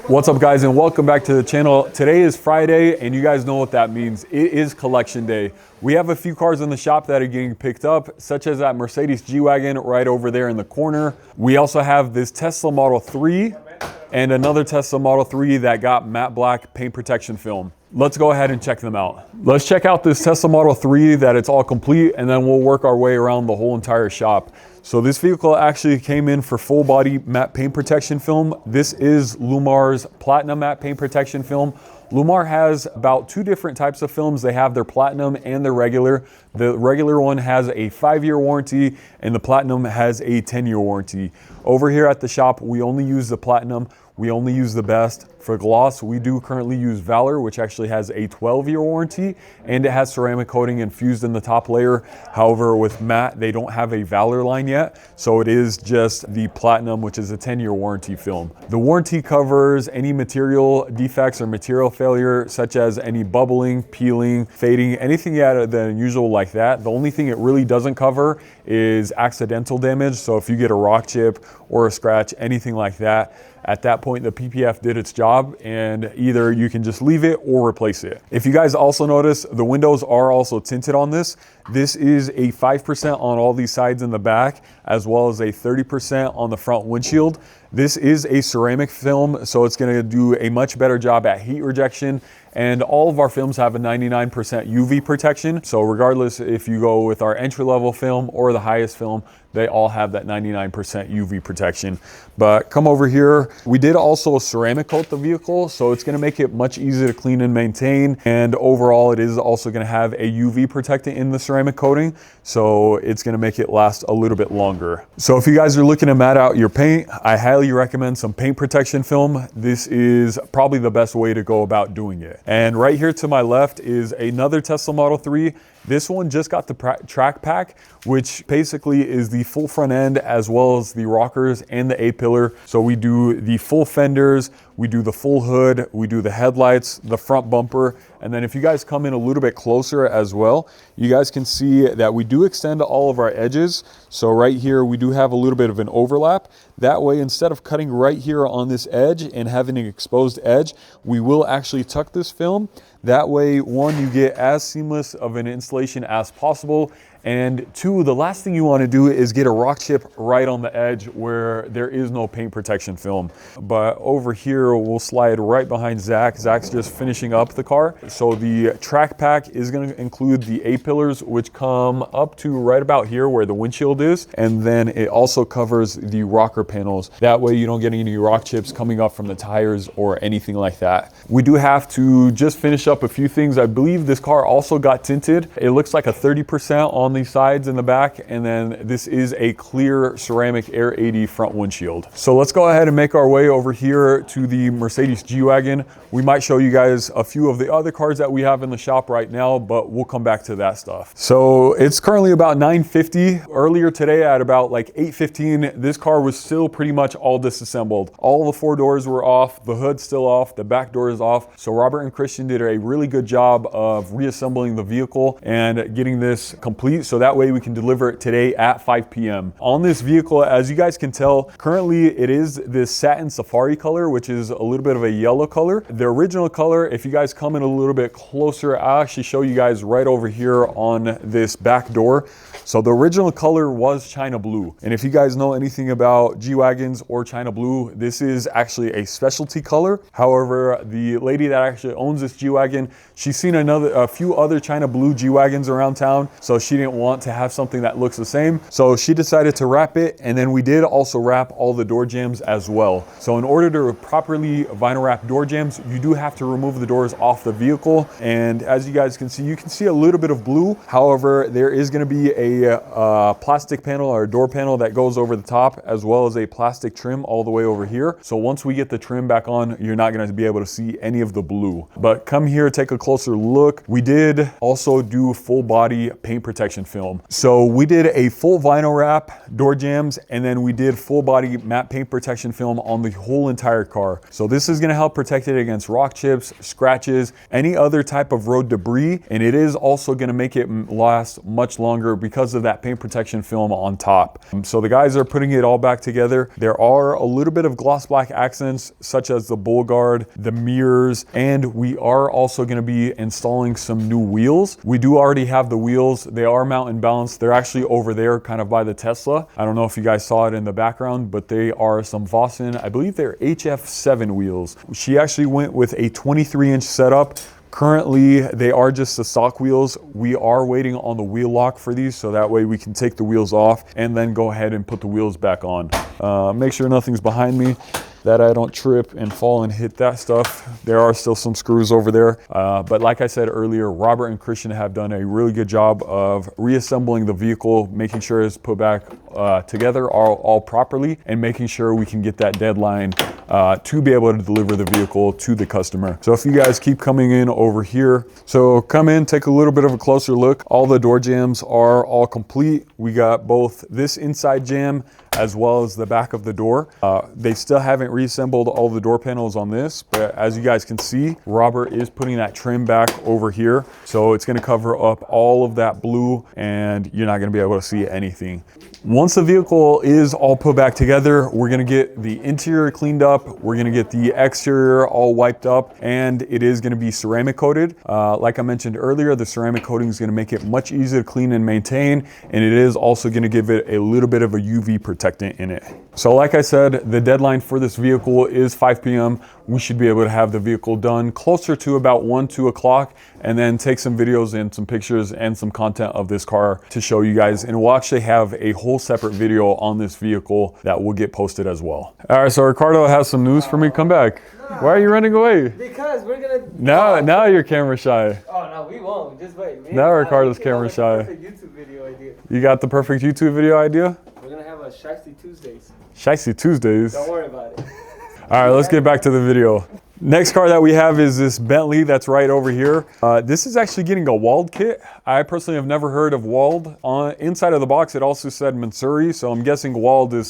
What's up, guys, and welcome back to the channel. Today is Friday, and you guys know what that means. It is collection day. We have a few cars in the shop that are getting picked up, such as that Mercedes G Wagon right over there in the corner. We also have this Tesla Model 3 and another Tesla Model 3 that got matte black paint protection film. Let's go ahead and check them out. Let's check out this Tesla Model 3 that it's all complete, and then we'll work our way around the whole entire shop. So this vehicle actually came in for full body matte paint protection film. This is Lumar's Platinum matte paint protection film. Lumar has about two different types of films. They have their Platinum and their regular. The regular one has a 5-year warranty and the Platinum has a 10-year warranty. Over here at the shop, we only use the Platinum. We only use the best. For gloss, we do currently use Valor, which actually has a 12-year warranty, and it has ceramic coating infused in the top layer. However, with matte, they don't have a Valor line yet, so it is just the Platinum, which is a 10-year warranty film. The warranty covers any material defects or material failure, such as any bubbling, peeling, fading, anything out of the unusual like that. The only thing it really doesn't cover is accidental damage. So if you get a rock chip or a scratch, anything like that, at that point, the PPF did its job, and either you can just leave it or replace it. If you guys also notice, the windows are also tinted on this. This is a 5% on all these sides in the back, as well as a 30% on the front windshield. This is a ceramic film, so it's gonna do a much better job at heat rejection. And all of our films have a 99% UV protection. So regardless if you go with our entry-level film or the highest film, they all have that 99% UV protection. But come over here. We did also ceramic coat the vehicle, so it's gonna make it much easier to clean and maintain. And overall, it is also gonna have a UV protectant in the ceramic coating, so it's gonna make it last a little bit longer. So if you guys are looking to mat out your paint, I highly recommend some paint protection film. This is probably the best way to go about doing it. And right here to my left is another Tesla Model 3. This one just got the track pack, which basically is the full front end as well as the rockers and the A-pillar. So we do the full fenders, we do the full hood, we do the headlights, the front bumper, and then if you guys come in a little bit closer as well, you guys can see that we do extend all of our edges. So right here, we do have a little bit of an overlap. That way, instead of cutting right here on this edge and having an exposed edge, we will actually tuck this film. That way, one, you get as seamless of an installation as possible. And two, the last thing you want to do is get a rock chip right on the edge where there is no paint protection film. But over here, we'll slide right behind Zach. Zach's just finishing up the car. So the track pack is going to include the A-pillars, which come up to right about here where the windshield is. And then it also covers the rocker panels. That way you don't get any rock chips coming up from the tires or anything like that. We do have to just finish up a few things. I believe this car also got tinted. It looks like a 30% on the sides in the back, and then this is a clear ceramic Air 80 front windshield. So let's go ahead and make our way over here to the Mercedes G Wagon. We might show you guys a few of the other cars that we have in the shop right now, but we'll come back to that stuff. So it's currently about 9:50. Earlier today at about like 8:15, this car was still pretty much all disassembled. All the four doors were off, the hood's still off, the back door is off. So Robert and Christian did a really good job of reassembling the vehicle and getting this complete, so that way we can deliver it today at 5 p.m. On this vehicle, as you guys can tell, currently it is this satin safari color, which is a little bit of a yellow color. The original color, if you guys come in a little bit closer, I'll actually show you guys right over here on this back door. So the original color was China blue. And if you guys know anything about G-Wagons or China blue, this is actually a specialty color. However, the lady that actually owns this G-Wagon, she's seen a few other China blue G-Wagons around town, so she didn't want to have something that looks the same. So she decided to wrap it, and then we did also wrap all the door jambs as well. So in order to properly vinyl wrap door jambs, you do have to remove the doors off the vehicle. And as you guys can see a little bit of blue. However, there is going to be a plastic panel or a door panel that goes over the top, as well as a plastic trim all the way over here. So once we get the trim back on, you're not going to be able to see any of the blue. But come here, take a closer look. We did also do full body paint protection film. So we did a full vinyl wrap, door jambs, and then we did full body matte paint protection film on the whole entire car. So this is gonna help protect it against rock chips, scratches, any other type of road debris, and it is also gonna make it last much longer because of that paint protection film on top. So the guys are putting it all back together. There are a little bit of gloss black accents, such as the bull guard, the mirrors, and we are also gonna be installing some new wheels. We do already have the wheels. They are mount and balanced. They're actually over there kind of by the Tesla. I don't know if you guys saw it in the background, but they are some Vossen, I believe they're HF7 wheels. She actually went with a 23-inch setup. Currently, they are just the stock wheels. We are waiting on the wheel lock for these, so that way we can take the wheels off and then go ahead and put the wheels back on. Make sure nothing's behind me, that I don't trip and fall and hit that stuff. There are still some screws over there. But like I said earlier, Robert and Christian have done a really good job of reassembling the vehicle, making sure it's put back together all properly, and making sure we can get that deadline to be able to deliver the vehicle to the customer. So if you guys keep coming in over here, so come in, take a little bit of a closer look. All the door jambs are all complete. We got both this inside jamb as well as the back of the door. They still haven't reassembled all the door panels on this, but as you guys can see, Robert is putting that trim back over here. So it's gonna cover up all of that blue and you're not gonna be able to see anything. Once the vehicle is all put back together, we're gonna get the interior cleaned up, we're gonna get the exterior all wiped up, and it is gonna be ceramic coated. Like I mentioned earlier, the ceramic coating is gonna make it much easier to clean and maintain, and it is also gonna give it a little bit of a UV protectant in it. So like I said, the deadline for this vehicle is 5 p.m. We should be able to have the vehicle done closer to about 2 o'clock, and then take some videos and some pictures and some content of this car to show you guys. And we'll actually have a whole separate video on this vehicle that will get posted as well. All right, so Ricardo has some news for me. Come back. Why are you running away? Because we're gonna... Now you're camera shy. Oh, no, we won't. Just wait. Now Ricardo's camera shy. YouTube video idea. You got the perfect YouTube video idea? We're gonna have a Shiesty Tuesdays. Shiesty Tuesdays? Don't worry about it. All right, let's get back to the video. Next car that we have is this Bentley that's right over here. This is actually getting a Wald kit. I personally have never heard of Wald. Inside of the box, it also said Mansouri, so I'm guessing Wald is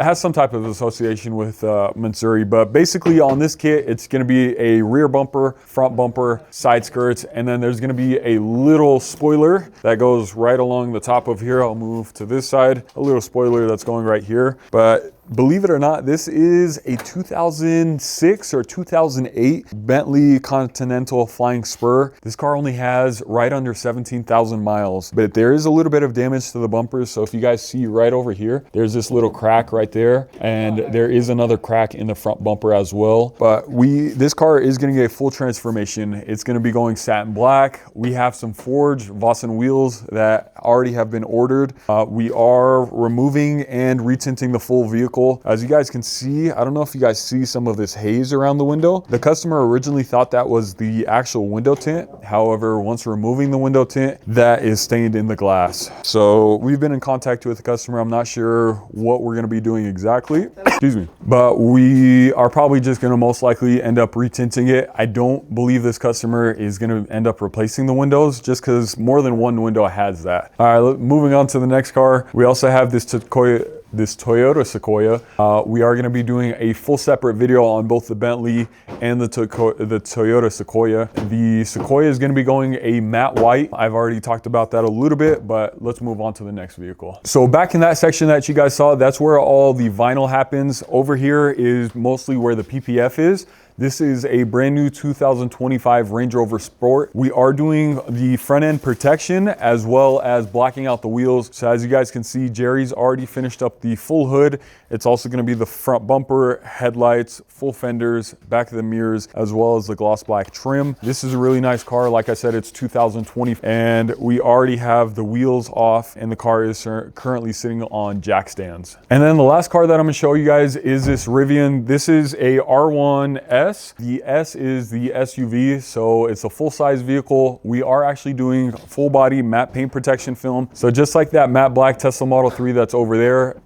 has some type of association with Mansouri. But basically on this kit, it's gonna be a rear bumper, front bumper, side skirts, and then there's gonna be a little spoiler that goes right along the top of here. I'll move to this side, a little spoiler that's going right here. But believe it or not, this is a 2006 or 2008 Bentley Continental Flying Spur. This car only has right under 17,000 miles, but there is a little bit of damage to the bumpers. So if you guys see right over here, there's this little crack right there, and there is another crack in the front bumper as well. But this car is gonna get a full transformation. It's gonna be going satin black. We have some forged Vossen wheels that already have been ordered. We are removing and retinting the full vehicle. As you guys can see, I don't know if you guys see some of this haze around the window. The customer originally thought that was the actual window tint. However, once removing the window tint, that is stained in the glass. So we've been in contact with the customer. I'm not sure what we're gonna be doing exactly, excuse me, but we are probably just gonna most likely end up retinting it. I don't believe this customer is gonna end up replacing the windows just because more than one window has that. All right, moving on to the next car. We also have this Toyota Sequoia. We are going to be doing a full separate video on both the Bentley and the Toyota Sequoia. The Sequoia is going to be going a matte white. I've already talked about that a little bit, but let's move on to the next vehicle. So back in that section that you guys saw, that's where all the vinyl happens. Over here is mostly where the PPF is. This is a brand new 2025 Range Rover Sport. We are doing the front end protection as well as blacking out the wheels. So as you guys can see, Jerry's already finished up the full hood. It's also gonna be the front bumper, headlights, full fenders, back of the mirrors, as well as the gloss black trim. This is a really nice car. Like I said, it's 2020 and we already have the wheels off and the car is currently sitting on jack stands. And then the last car that I'm gonna show you guys is this Rivian. This is a R1S. The S is the SUV, so it's a full-size vehicle. We are actually doing full body matte paint protection film. So just like that matte black Tesla Model 3 that's over there,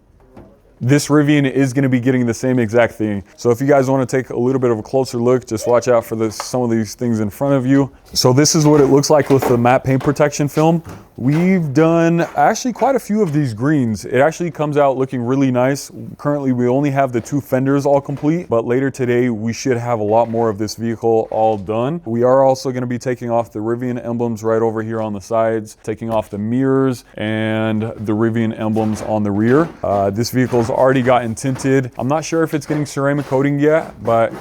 this Rivian is going to be getting the same exact thing. So if you guys want to take a little bit of a closer look, just watch out for some of these things in front of you. So this is what it looks like with the matte paint protection film. We've done actually quite a few of these greens. It actually comes out looking really nice. Currently, we only have the 2 fenders all complete, but later today, we should have a lot more of this vehicle all done. We are also going to be taking off the Rivian emblems right over here on the sides, taking off the mirrors and the Rivian emblems on the rear. This vehicle's already gotten tinted. I'm not sure if it's getting ceramic coating yet, but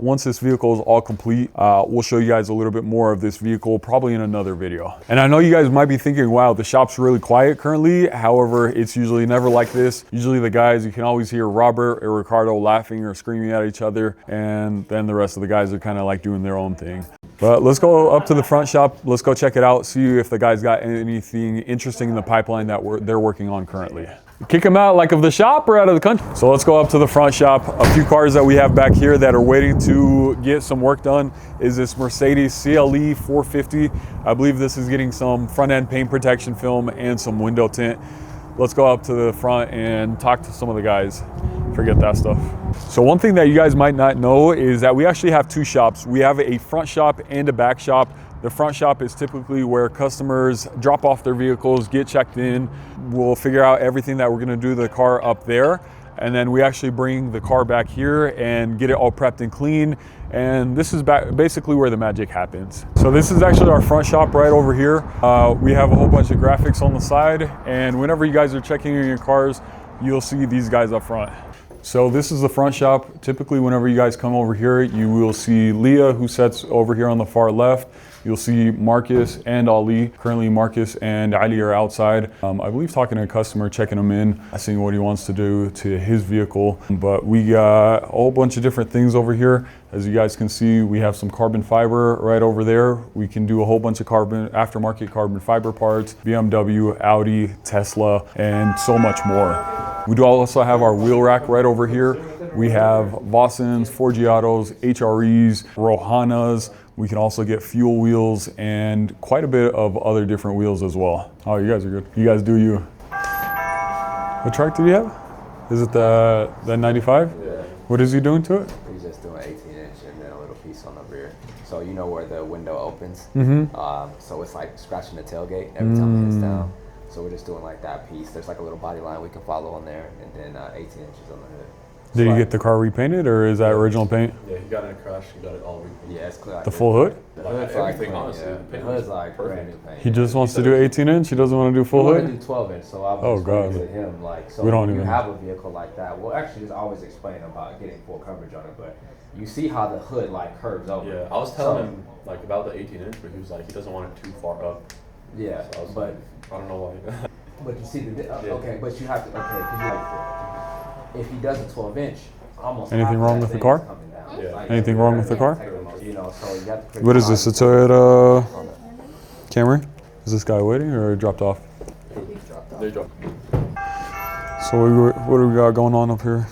once this vehicle is all complete, we'll show you guys a little bit more of this vehicle, probably in another video. And I know you guys might be thinking, wow, the shop's really quiet currently. However, it's usually never like this. Usually the guys, you can always hear Robert or Ricardo laughing or screaming at each other, and then the rest of the guys are kind of like doing their own thing. But let's go up to the front shop. Let's go check it out, see if the guys got anything interesting in the pipeline that they're working on currently. Kick them out like of the shop or out of the country. So let's go up to the front shop. A few cars that we have back here that are waiting to get some work done is this Mercedes CLE 450. I believe this is getting some front end paint protection film and some window tint. Let's go up to the front and talk to some of the guys. Forget that stuff. So one thing that you guys might not know is that we actually have 2 shops. We have a front shop and a back shop. The front shop is typically where customers drop off their vehicles, get checked in. We'll figure out everything that we're gonna do to the car up there. And then we actually bring the car back here and get it all prepped and clean. And this is basically where the magic happens. So this is actually our front shop right over here. We have a whole bunch of graphics on the side. And whenever you guys are checking in your cars, you'll see these guys up front. So this is the front shop. Typically, whenever you guys come over here, you will see Leah, who sits over here on the far left. You'll see Marcus and Ali. Currently, Marcus and Ali are outside. I believe talking to a customer, checking him in, seeing what he wants to do to his vehicle. But we got a whole bunch of different things over here. As you guys can see, we have some carbon fiber right over there. We can do a whole bunch of aftermarket carbon fiber parts, BMW, Audi, Tesla, and so much more. We do also have our wheel rack right over here. We have Vossens, Forgiatos, HREs, Rohanas. We can also get fuel wheels and quite a bit of other different wheels as well. Oh, you guys are good. You guys do you. What tractor do you have? Is it the 95? Yeah. What is he doing to it? He's just doing 18-inch and then a little piece on the rear. So you know where the window opens? So it's like scratching the tailgate every time it hits down. So we're just doing like that piece. There's like a little body line we can follow on there, and then 18 inches on the hood. Did you get the car repainted, or is that original paint? Yeah, he got in a crash, he got it all repainted. Yeah, it's clear. The full hood? The hood's like everything, honestly. Yeah. The hood's like brand new paint. He just wants to do 18 inch? He doesn't want to do full We want hood? to do 12 inch, so I was explaining to him, like, so We don't when you even- have a vehicle like that, well, actually, just always explain about getting full coverage on it, but you see how the hood, like, curves over. Yeah, I was telling him, like, about the 18-inch, but he was like, he doesn't want it too far up. Yeah, So I was but like, I don't know why. But you see the Yeah. okay, but you have to because you like if he does a 12-inch, almost Anything half of wrong that with the thing car? is coming down. Yeah. Like, Anything wrong with the car? You know, so you have to. What is this, a Toyota Camry? Is this guy waiting or dropped off? They dropped. So what do we got going on up here?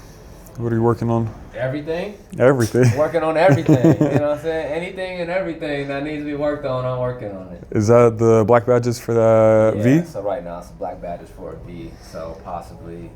What are you working on? Everything. Everything. Working on everything. You know what I'm saying? Anything and everything that needs to be worked on, I'm working on it. Is that the black badges for the Yeah, V? so right now it's a black badges for a V, so possibly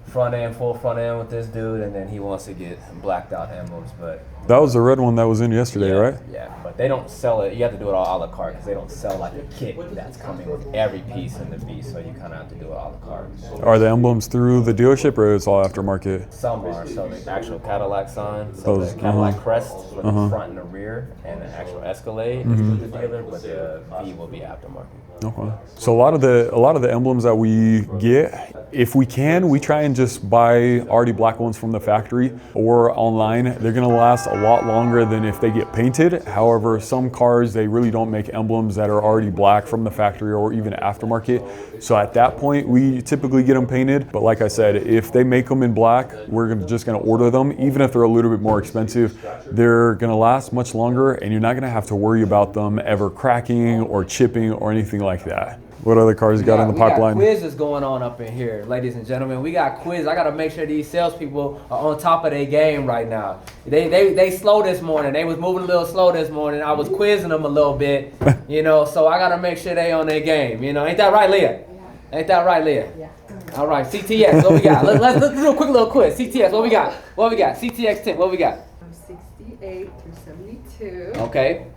full front end with this dude, and then he wants to get blacked out emblems, but That was the red one that was in yesterday, yeah, right? Yeah, but they don't sell it. You have to do it all a la carte because they don't sell like a kit that's coming with every piece in the V, so you kind of have to do it all a la carte. Are the emblems through the dealership or it's all aftermarket? Some are, so the actual Cadillac sign, so Those, the Cadillac crest with the front and the rear, and the actual Escalade is through the dealer, but the V will be aftermarket. Okay. So a lot of the emblems that we get, if we can, we try and just buy already black ones from the factory or online. They're gonna last a lot longer than if they get painted. However, some cars, they really don't make emblems that are already black from the factory or even aftermarket. So at that point, we typically get them painted. But like I said, if they make them in black, just gonna order them. Even if they're a little bit more expensive, they're gonna last much longer and you're not gonna have to worry about them ever cracking or chipping or anything like that. What other cars you got in the pipeline? We got quizzes going on up in here, ladies and gentlemen. We got quiz. I gotta make sure these salespeople are on top of their game right now. They slow this morning. They was moving a little slow this morning. I was quizzing them a little bit, you know. So I gotta make sure they on their game. You know, ain't that right, Leah? Ain't that right, Leah? Yeah. All right, CTX, what we got? Let's do a quick little quiz. CTX, what we got? What we got? CTX tint, what we got? 68 through 72. Okay.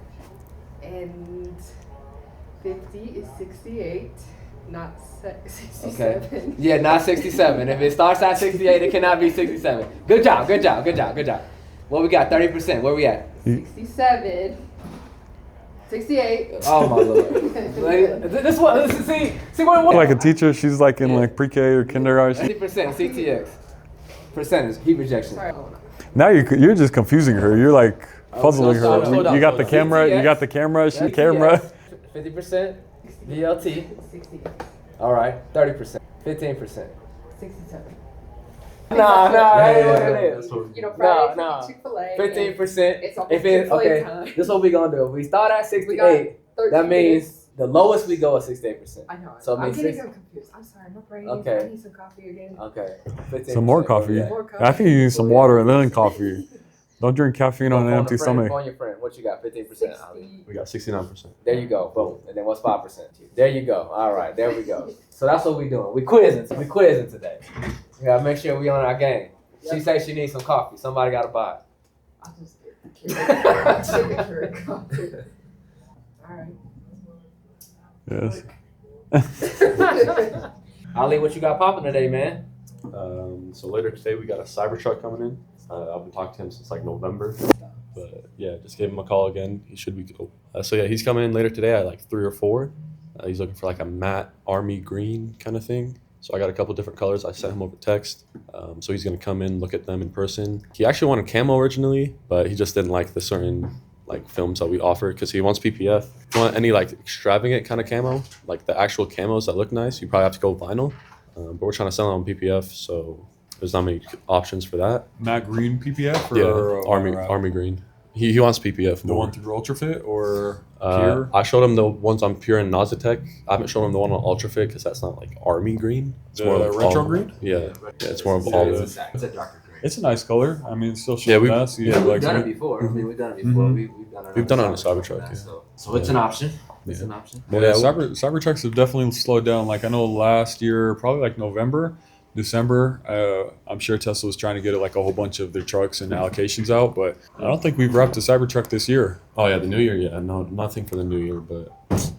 And 50 is 68, not 67. Okay. Yeah, not 67. If it starts at 68, it cannot be 67. Good job, good job, good job, good job. What we got? 30%. Where we at? 67. 68. Oh my lord. This one, see what? Like a teacher, she's like in like pre-K or kindergarten. 50% CTX. Percentage, heat rejection. Sorry. Now you're just confusing her. You're like puzzling her. hold on, You got hold the on. camera. You CTX. got the camera. She camera. 50% VLT. 68. All right. 30%. 15%. 67. Nah, that ain't what it is. You know, Friday No. Chick-fil-A. 15%. It's all If it Chick-fil-A okay, time. this is what we gonna do. If we start at We 68, got 13 that means minutes. the lowest we go is 68%. I know. So it I'm means getting 6. them confused. I'm sorry. My brain. Okay. I need some coffee again. Okay. 15%. Some more coffee. Yeah. More coffee. I think you need some water and then coffee. Don't drink caffeine on an empty stomach. Phone your friend. What you got? 15%. Ali? We got 69%. There you go. Boom. And then what's 5%? There you go. All right. There we go. So that's what we doing. We quizzing today. We gotta make sure we on our game. She says she needs some coffee. Somebody gotta buy it. I'll just get her a coffee. All right. Yes. Ali, what you got popping today, man? So later today we got a Cybertruck coming in. I've been talking to him since like November, but yeah, just gave him a call again. He should be cool. So yeah, he's coming in later today at like 3 or 4. He's looking for like a matte army green kind of thing. So I got a couple different colors. I sent him over text. So he's gonna come in, look at them in person. He actually wanted camo originally, but he just didn't like the certain like films that we offer because he wants PPF. If you want any like extravagant kind of camo, like the actual camos that look nice, you probably have to go vinyl. But we're trying to sell it on PPF, so there's not many options for that. Matte green PPF or Yeah, army green. He wants PPF. The more. one through Ultrafit or Pure? I showed him the ones on Pure and Nazatech. I haven't shown him the one on Ultrafit because that's not like army green. It's The more of retro all- green? Yeah, it's more of all the. It's a darker green. It's a nice color. I mean, it's still Yeah, shows we- that. So you yeah, have, We've like, done it some- before. I mean, we've done it before. Mhm. We've done it on a Cybertruck, yeah. So it's an option. It's Yeah. an option. Well, yeah, Cybertrucks have definitely slowed down. Like I know last year, probably like November, December, I'm sure Tesla was trying to get like a whole bunch of their trucks and allocations out, but I don't think we've wrapped a Cybertruck this year. Oh yeah, the new year. Yeah, no, nothing for the new year. But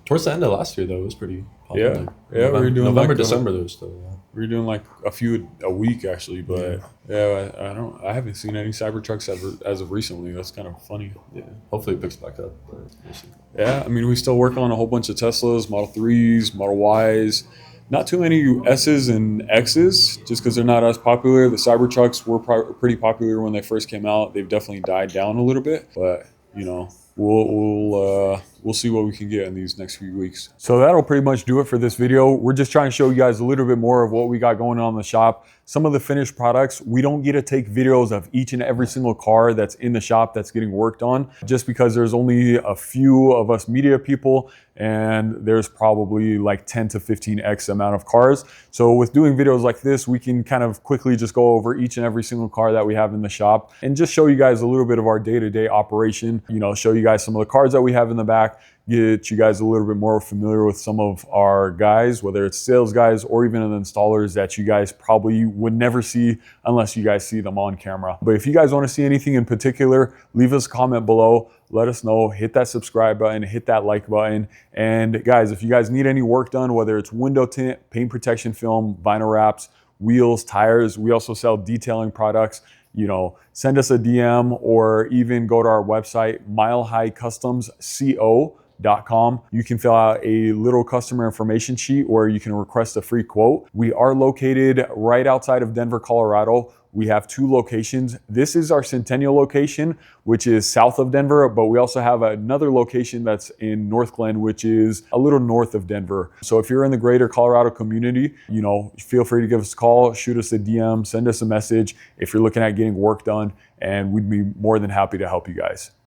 towards the end of last year, though, it was pretty popular. Yeah, we were doing November, like, December. There was still. Yeah. We were doing like a few a week actually, but I haven't seen any Cybertrucks as of recently. That's kind of funny. Yeah, hopefully it picks back up. But we'll see. Yeah, I mean, we still work on a whole bunch of Teslas, Model 3s, Model Ys. Not too many S's and X's, just because they're not as popular. The Cybertrucks were pretty popular when they first came out. They've definitely died down a little bit, but you know, we'll see what we can get in these next few weeks. So that'll pretty much do it for this video. We're just trying to show you guys a little bit more of what we got going on in the shop. Some of the finished products, we don't get to take videos of each and every single car that's in the shop that's getting worked on, just because there's only a few of us media people and there's probably like 10 to 15x amount of cars. So with doing videos like this, we can kind of quickly just go over each and every single car that we have in the shop and just show you guys a little bit of our day-to-day operation, you know, show you guys some of the cars that we have in the back, get you guys a little bit more familiar with some of our guys, whether it's sales guys or even the installers that you guys probably would never see unless you guys see them on camera. But if you guys want to see anything in particular, leave us a comment below. Let us know, hit that subscribe button, hit that like button. And guys, if you guys need any work done, whether it's window tint, paint protection film, vinyl wraps, wheels, tires, we also sell detailing products. You know, send us a DM or even go to our website, milehighcustomsco.com. You can fill out a little customer information sheet where you can request a free quote. We are located right outside of Denver, Colorado. We have 2 locations. This is our Centennial location, which is south of Denver, but we also have another location that's in North Glen, which is a little north of Denver. So if you're in the greater Colorado community, you know, feel free to give us a call, shoot us a DM, send us a message if you're looking at getting work done, and we'd be more than happy to help you guys.